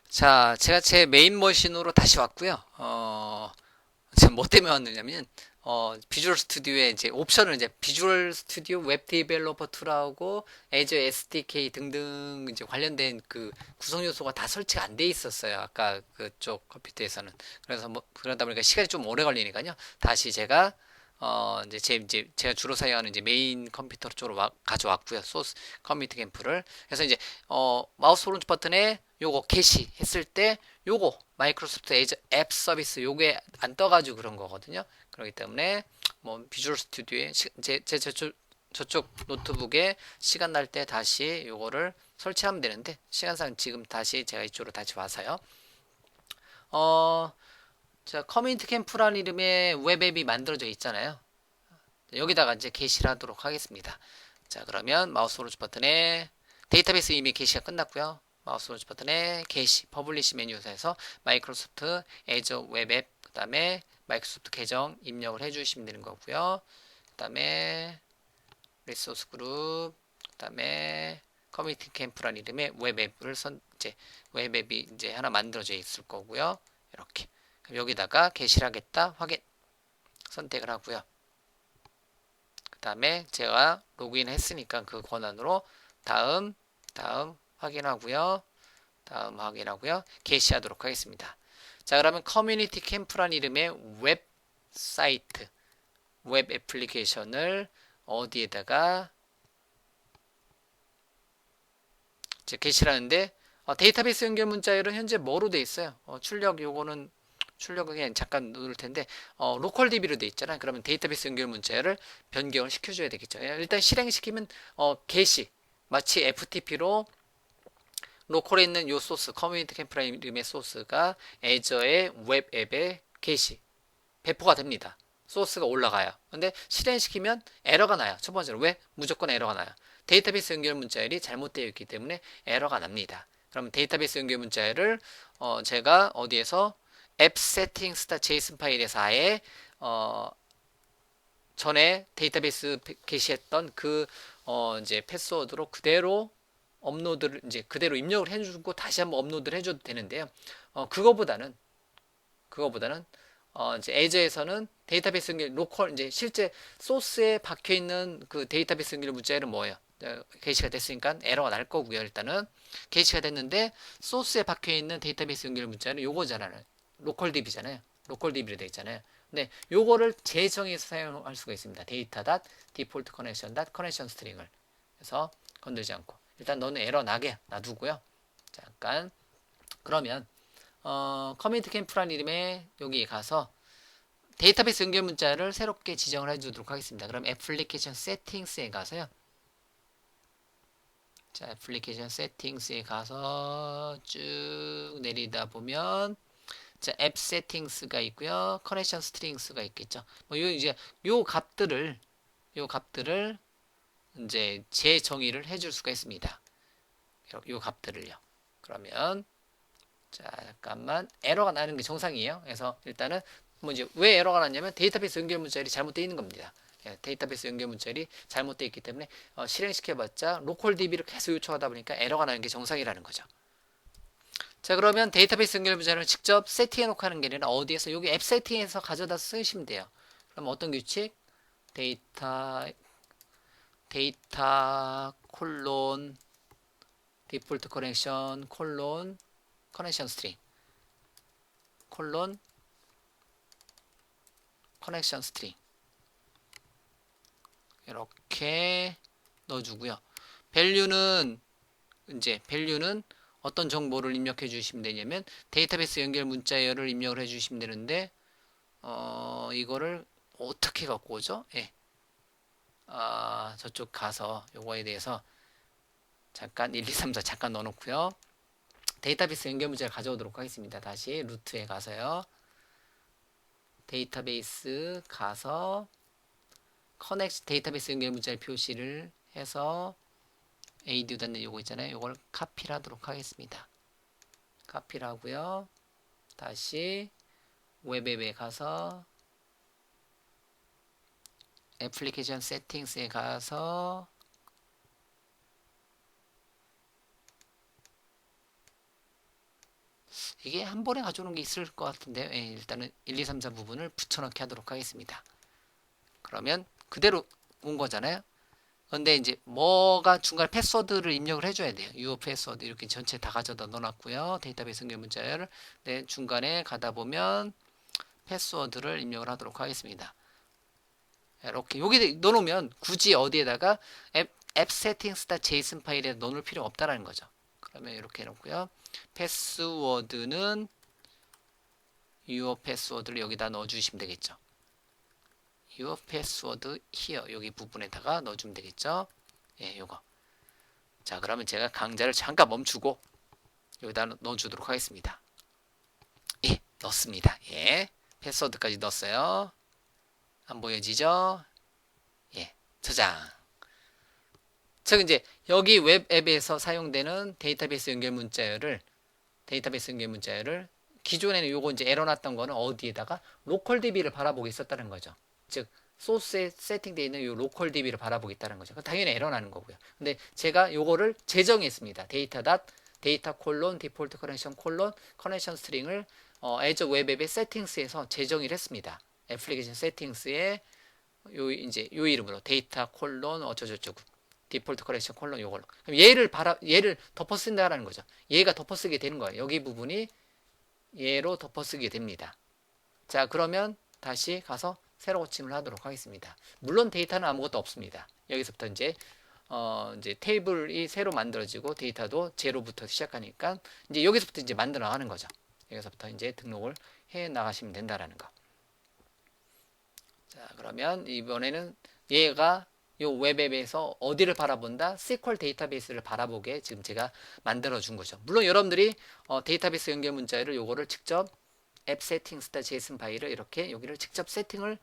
자, 제가 제 메인 머신으로 다시 왔고요. 지금 뭐 때문에 왔느냐면, 비주얼 스튜디오에 이제 옵션을 이제 비주얼 스튜디오 웹 디벨로퍼 툴하고 애저 SDK 등등 이제 관련된 그 구성 요소가 다 설치가 안 돼 있었어요. 아까 그쪽 컴퓨터에서는. 그래서 뭐, 그러다 보니까 시간이 좀 오래 걸리니까요. 다시 제가 이제 제가 주로 사용하는 이제 메인 컴퓨터 쪽으로 가져왔고요. 소스 커뮤니티 캠프를. 그래서 이제 마우스 오른쪽 버튼에 요거 게시 했을 때 요거 마이크로소프트 에이저 앱 서비스 요게 안 떠가지고 그런 거거든요. 그렇기 때문에 뭐 비주얼 스튜디오에 저쪽 노트북에 시간 날 때 다시 요거를 설치하면 되는데 시간상 지금 다시 제가 이쪽으로 다시 와서요. 어, 자, 커뮤니티 캠프라는 이름의 웹앱이 만들어져 있잖아요. 여기다가 이제 게시를 하도록 하겠습니다. 자, 그러면 마우스 오른쪽 버튼에 데이터베이스 이미 게시가 끝났고요. 마우스 오른쪽 버튼에 게시, 퍼블리시 메뉴에서 마이크로소프트 애저 웹앱, 그 다음에 마이크로소프트 계정 입력을 해주시면 되는 거고요. 그 다음에 리소스 그룹, 그 다음에 커뮤니티 캠프라는 이름의 웹앱을 이제 웹앱이 이제 하나 만들어져 있을 거고요. 이렇게 그럼 여기다가 게시를 하겠다 확인 선택을 하고요. 그 다음에 제가 로그인 했으니까 그 권한으로 다음 확인하고요. 다음 확인하고요. 게시하도록 하겠습니다. 자, 그러면 커뮤니티 캠프란 이름의 웹사이트, 웹 애플리케이션을 어디에다가 이제 게시를 하는데 데이터베이스 연결 문자열은 현재 뭐로 돼 있어요? 출력 요거는 출력은 그냥 잠깐 누를 텐데 로컬 DB로 돼 있잖아요. 그러면 데이터베이스 연결 문자열을 변경을 시켜줘야 되겠죠. 일단 실행시키면 게시 마치 FTP로 로컬에 있는 요 소스 커뮤니티 캠프라임 이름의 소스가 애저의 웹 앱에 게시 배포가 됩니다. 소스가 올라가요. 근데 실행시키면 에러가 나요. 첫 번째로 왜? 무조건 에러가 나요. 데이터베이스 연결 문자열이 잘못되어 있기 때문에 에러가 납니다. 그러면 데이터베이스 연결 문자열을 제가 어디에서 앱 settings.json 파일에서 아예 전에 데이터베이스 게시했던 그 이제 패스워드로 그대로 업로드를 이제 그대로 입력을 해주고 다시 한번 업로드를 해줘도 되는데요. 그거보다는 이제 애저에서는 데이터베이스 연결 로컬 이제 실제 소스에 박혀 있는 그 데이터베이스 연결 문자열은 뭐예요? 게시가 됐으니까 에러가 날 거고요. 일단은 게시가 됐는데 소스에 박혀 있는 데이터베이스 연결 문자열은 요거잖아요. 로컬 DB잖아요. 로컬 DB로 되어 있잖아요. 근데 요거를 재정해서 사용할 수가 있습니다. 데이터 닷 디폴트 커넥션 닷 커넥션 스트링을 해서 건들지 않고 일단 너는 에러 나게 놔두고요. 잠깐 그러면 커뮤니티 캠프란 이름의 여기 가서 데이터베이스 연결 문자를 새롭게 지정을 해주도록 하겠습니다. 그럼 애플리케이션 세팅스에 가서요. 자, 애플리케이션 세팅스에 가서 쭉 내리다 보면 자, 앱 세팅스가 있고요. 커넥션 스트링스가 있겠죠. 뭐 요 값들을 이제 재정의를 해줄 수가 있습니다. 요 값들을요. 그러면 자, 잠깐만 에러가 나는 게 정상이에요. 그래서 일단은 뭐 이제 왜 에러가 났냐면 데이터베이스 연결 문자열이 잘못되어 있는 겁니다. 데이터베이스 연결 문자열이 잘못되어 있기 때문에 실행시켜봤자 로컬 DB를 계속 요청하다 보니까 에러가 나는 게 정상이라는 거죠. 자, 그러면 데이터베이스 연결 문자열을 직접 세팅해 놓고 하는 게 아니라 어디에서 여기 앱 세팅에서 가져다 쓰시면 돼요. 그럼 어떤 규칙? 데이터 콜론 디폴트 커넥션 콜론 커넥션 스트링 콜론 커넥션 스트링 이렇게 넣어주고요. 밸류는 어떤 정보를 입력해 주시면 되냐면 데이터베이스 연결 문자열을 입력을 해 주시면 되는데 이거를 어떻게 갖고 오죠? 예. 저쪽 가서 요거에 대해서 잠깐 1, 2, 3, 4 잠깐 넣어놓고요. 데이터베이스 연결 문자를 가져오도록 하겠습니다. 다시 루트에 가서요. 데이터베이스 가서 데이터베이스 연결 문자를 표시를 해서 AD 닫는 요거 있잖아요. 요걸 카피를 하도록 하겠습니다. 카피를 하고요. 다시 웹앱에 가서 애플리케이션 세팅스에 가서 이게 한 번에 가져오는 게 있을 것 같은데요. 예, 일단은 1, 2, 3, 4 부분을 붙여넣기 하도록 하겠습니다. 그러면 그대로 온 거잖아요. 그런데 이제 뭐가 중간에 패스워드를 입력을 해줘야 돼요. 유어 패스워드 이렇게 전체 다 가져다 넣어놨고요. 데이터베이스 연결 문자를 네, 중간에 가다 보면 패스워드를 입력을 하도록 하겠습니다. 이렇게 여기 넣어놓으면 굳이 어디에다가 앱 settings.json 파일에 넣을 필요 없다라는 거죠. 그러면 이렇게 해놓고요. 패스워드는 your 패스워드를 여기다 넣어주시면 되겠죠. your password here 여기 부분에다가 넣어주면 되겠죠. 예, 요거. 자, 그러면 제가 강좌를 잠깐 멈추고 여기다 넣어주도록 하겠습니다. 예, 넣습니다. 예, 패스워드까지 넣었어요. 안 보여지죠? 예, 저장. 즉 이제 여기 웹 앱에서 사용되는 데이터베이스 연결 문자열을 기존에는 요거 이제 에러 났던 거는 어디에다가 로컬 DB를 바라보고 있었다는 거죠. 즉 소스에 세팅되어 있는 요 로컬 DB를 바라보고 있다는 거죠. 당연히 에러 나는 거고요. 근데 제가 요거를 재정했습니다. 데이터 콜론 디폴트 커넥션 콜론 커넥션 스트링을 애저 웹앱의 세팅스에서 재정의를 했습니다. 애플리케이션 세팅스에 요 이제 요 이름으로 데이터 콜론 어쩌저쩌고 디폴트 커렉션 콜론 요걸로. 그럼 얘를 덮어쓴다라는 거죠. 얘가 덮어쓰게 되는 거예요. 여기 부분이 얘로 덮어쓰게 됩니다. 자, 그러면 다시 가서 새로 고침을 하도록 하겠습니다. 물론 데이터는 아무것도 없습니다. 여기서부터 이제 테이블이 새로 만들어지고 데이터도 제로부터 시작하니까 이제 여기서부터 이제 만들어 나가는 거죠. 여기서부터 이제 등록을 해 나가시면 된다라는 거. 자, 그러면 이번에는 얘가 요 웹앱에서 어디를 바라본다? SQL 데이터베이스를 바라보게 지금 제가 만들어 준 거죠. 물론 여러분들이 데이터베이스 연결 문자를 요거를 직접 앱 settings.json 파일을 이렇게 여기를 직접 세팅을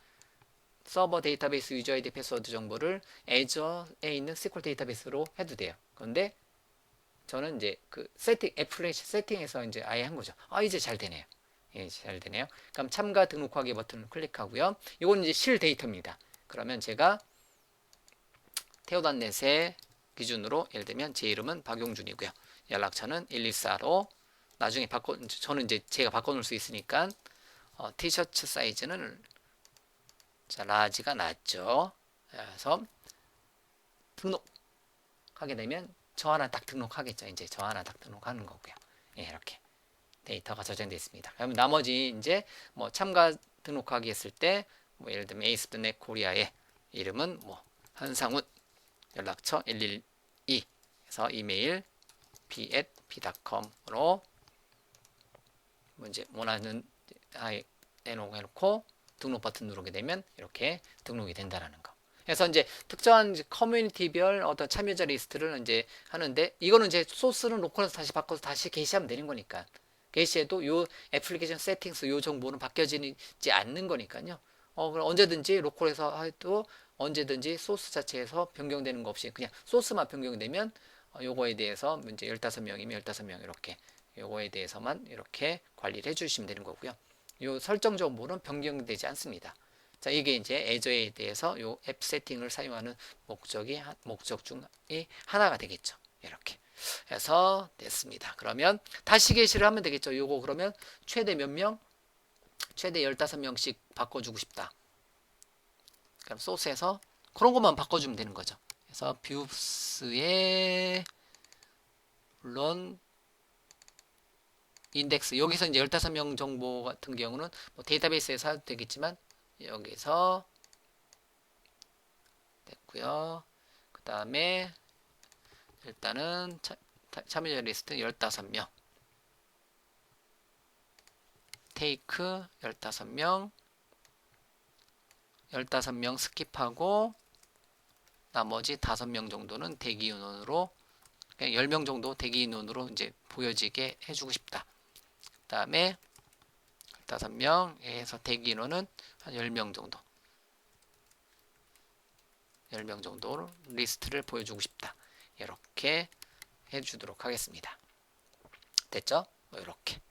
서버 데이터베이스 유저 아이디 패스워드 정보를 애저에 있는 SQL 데이터베이스로 해도 돼요. 그런데 저는 이제 그 애플리케이션 세팅에서 이제 아예 한 거죠. 아, 이제 잘 되네요. 예, 잘 되네요. 그럼 참가 등록하기 버튼을 클릭하고요. 이건 이제 실 데이터입니다. 그러면 제가 테오단넷의 기준으로 예를 들면 제 이름은 박용준이고요. 연락처는 114로 나중에 저는 이제 제가 바꿔놓을 수 있으니까 티셔츠 사이즈는 자, 라지가 낫죠. 그래서 등록하게 되면 저 하나 딱 등록하겠죠. 이제 저 하나 딱 등록하는 거고요. 예, 이렇게 데이터가 저장되어 있습니다. 그러면 나머지 이제 뭐 참가 등록하기 했을 때 뭐 예를 들면 에이스프넷 코리아의 이름은 뭐 한상훈 연락처 112 해서 이메일 b@p.com으로 뭐 이제 원하는 해놓고 등록 버튼 누르게 되면 이렇게 등록이 된다라는 거. 그래서 이제 특정한 커뮤니티별 어떤 참여자 리스트를 이제 하는데 이거는 이제 소스는 로컬에서 다시 바꿔서 다시 게시하면 되는 거니까 게시해도 요 애플리케이션 세팅스 요 정보는 바뀌어지지 않는 거니까요. 그럼 언제든지 로컬에서 해도 언제든지 소스 자체에서 변경되는 거 없이 그냥 소스만 변경되면 요거에 대해서 이제 15명이면 15명 이렇게 요거에 대해서만 이렇게 관리를 해주시면 되는 거고요. 요 설정 정보는 변경되지 않습니다. 자, 이게 이제 애저에 대해서 요 앱 세팅을 사용하는 목적 중에 하나가 되겠죠. 이렇게 해서 됐습니다. 그러면 다시 게시를 하면 되겠죠. 요거 그러면 최대 몇 명? 최대 15명씩 바꿔주고 싶다. 그럼 소스에서 그런 것만 바꿔주면 되는 거죠. 그래서 뷰스에 물론 인덱스 여기서 이제 15명 정보 같은 경우는 뭐 데이터베이스에서 해도 되겠지만 여기서 됐고요. 그 다음에 일단은 참여자 리스트 15명 테이크 15명 15명 스킵하고 나머지 5명 정도는 대기 인원으로 10명 정도 대기 인원으로 이제 보여지게 해주고 싶다. 그 다음에 15명에서 대기 인원은 한 10명 정도 10명 정도 리스트를 보여주고 싶다. 이렇게 해주도록 하겠습니다. 됐죠? 이렇게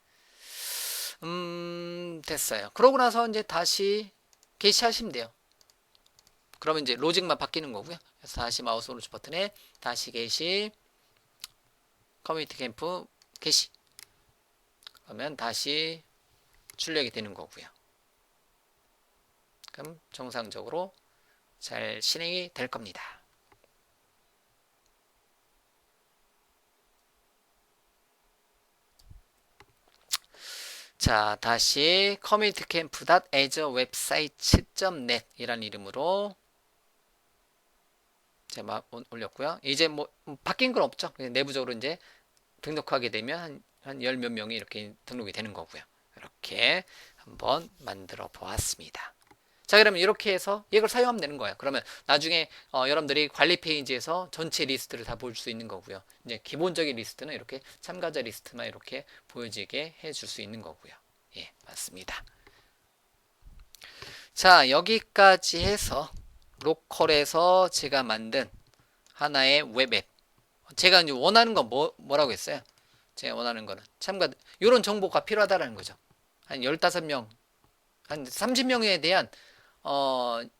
됐어요. 그러고 나서 이제 다시 게시하시면 돼요. 그러면 이제 로직만 바뀌는 거고요. 그래서 다시 마우스 오른쪽 버튼에 다시 게시 커뮤니티 캠프 게시 그러면 다시 출력이 되는 거고요. 그럼 정상적으로 잘 실행이 될 겁니다. 자, 다시 communitymp.azureWebsites.net 이란 이름으로 제가 올렸고요. 이제 뭐 바뀐 건 없죠. 내부적으로 이제 등록하게 되면 한 열 몇 명이 이렇게 등록이 되는 거고요. 이렇게 한번 만들어 보았습니다. 자, 그러면 이렇게 해서 이걸 사용하면 되는 거예요. 그러면 나중에 여러분들이 관리 페이지에서 전체 리스트를 다 볼 수 있는 거고요. 이제 기본적인 리스트는 이렇게 참가자 리스트만 이렇게 보여지게 해줄 수 있는 거고요. 예, 맞습니다. 자, 여기까지 해서 로컬에서 제가 만든 하나의 웹앱. 제가 이제 원하는 건 뭐라고 했어요? 제가 원하는 거는 이런 정보가 필요하다라는 거죠. 한 15명, 한 30명에 대한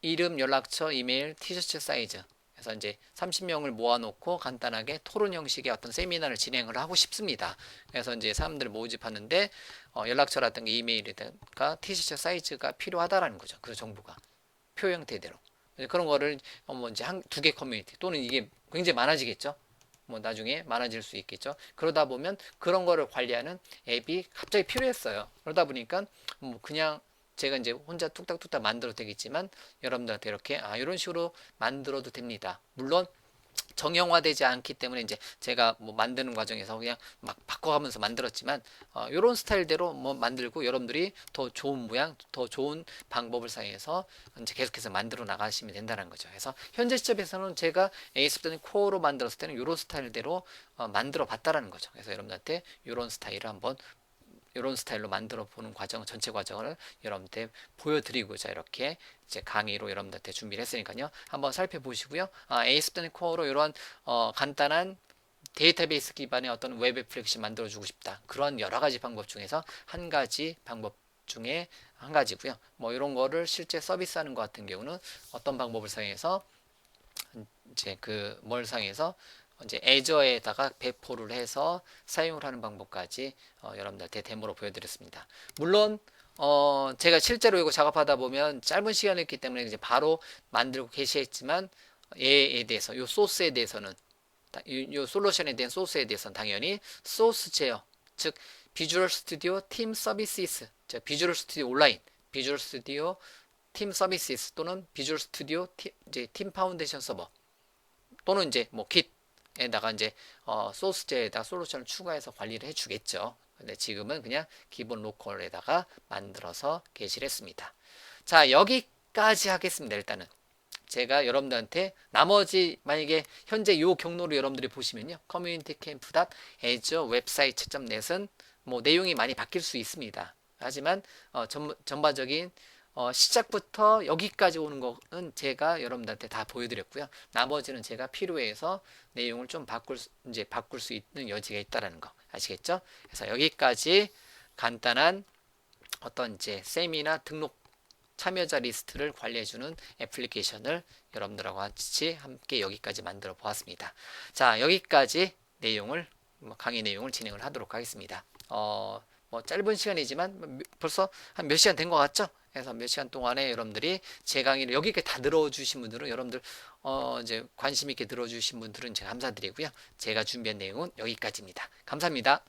이름, 연락처, 이메일, 티셔츠 사이즈. 그래서 이제 30명을 모아놓고 간단하게 토론 형식의 어떤 세미나를 진행을 하고 싶습니다. 그래서 이제 사람들을 모집하는데 연락처라든가 이메일이든가 티셔츠 사이즈가 필요하다라는 거죠. 그 정보가 표 형태대로. 그런 거를 뭐 이제 두 개 커뮤니티 또는 이게 굉장히 많아지겠죠. 뭐 나중에 많아질 수 있겠죠. 그러다 보면 그런 거를 관리하는 앱이 갑자기 필요했어요. 그러다 보니까 뭐 그냥 제가 이제 혼자 뚝딱뚝딱 만들어도 되겠지만 여러분들한테 이렇게 이런 식으로 만들어도 됩니다. 물론 정형화되지 않기 때문에 이제 제가 뭐 만드는 과정에서 그냥 막 바꿔가면서 만들었지만 이런 스타일대로 뭐 만들고 여러분들이 더 좋은 모양, 더 좋은 방법을 사용해서 이제 계속해서 만들어 나가시면 된다는 거죠. 그래서 현재 시점에서는 제가 에이스프트는 코어로 만들었을 때는 이런 스타일대로 만들어 봤다라는 거죠. 그래서 여러분들한테 이런 스타일을 한번 이런 스타일로 만들어 보는 과정, 전체 과정을 여러분한테 보여드리고자 이렇게 이제 강의로 여러분들한테 준비를 했으니까요. 한번 살펴보시고요. 에이스프트 코어로 이런 간단한 데이터베이스 기반의 어떤 웹 애플리케이션 만들어주고 싶다. 그런 여러 가지 방법 중에서 한 가지 방법 중에 한 가지고요. 뭐 이런 거를 실제 서비스하는 것 같은 경우는 어떤 방법을 사용해서 이제 뭘 사용해서 이제 애저에다가 배포를 해서 사용을 하는 방법까지 여러분들한테 데모로 보여드렸습니다. 물론 제가 실제로 이거 작업하다 보면 짧은 시간이었기 때문에 이제 바로 만들고 게시했지만 얘에 대해서 요 소스에 대해서는 요 솔루션에 대한 소스에 대해서는 당연히 소스 제어 즉 비주얼 스튜디오 팀 서비스 비주얼 스튜디오 온라인 비주얼 스튜디오 팀 서비스 또는 비주얼 스튜디오 이제 팀 파운데이션 서버 또는 이제 뭐 깃에다가 이제 소스제에다 솔루션을 추가해서 관리를 해주겠죠. 근데 지금은 그냥 기본 로컬에다가 만들어서 게시를 했습니다. 자, 여기까지 하겠습니다. 일단은 제가 여러분들한테 나머지 만약에 현재 요 경로로 여러분들이 보시면요. communitycamp.azureWebsites.net은 뭐 내용이 많이 바뀔 수 있습니다. 하지만 전반적인 시작부터 여기까지 오는 거는 제가 여러분들한테 다 보여드렸고요. 나머지는 제가 필요해서 내용을 좀 바꿀 수 있는 여지가 있다라는 거 아시겠죠? 그래서 여기까지 간단한 어떤 이제 세미나 등록 참여자 리스트를 관리해주는 애플리케이션을 여러분들하고 같이 함께 여기까지 만들어 보았습니다. 자, 여기까지 강의 내용을 진행을 하도록 하겠습니다. 뭐 짧은 시간이지만 벌써 한 몇 시간 된 것 같죠? 그래서 몇 시간 동안에 여러분들이 제 강의를 여기까지 다 들어주신 분들은 여러분들 이제 관심 있게 들어주신 분들은 제가 감사드리고요. 제가 준비한 내용은 여기까지입니다. 감사합니다.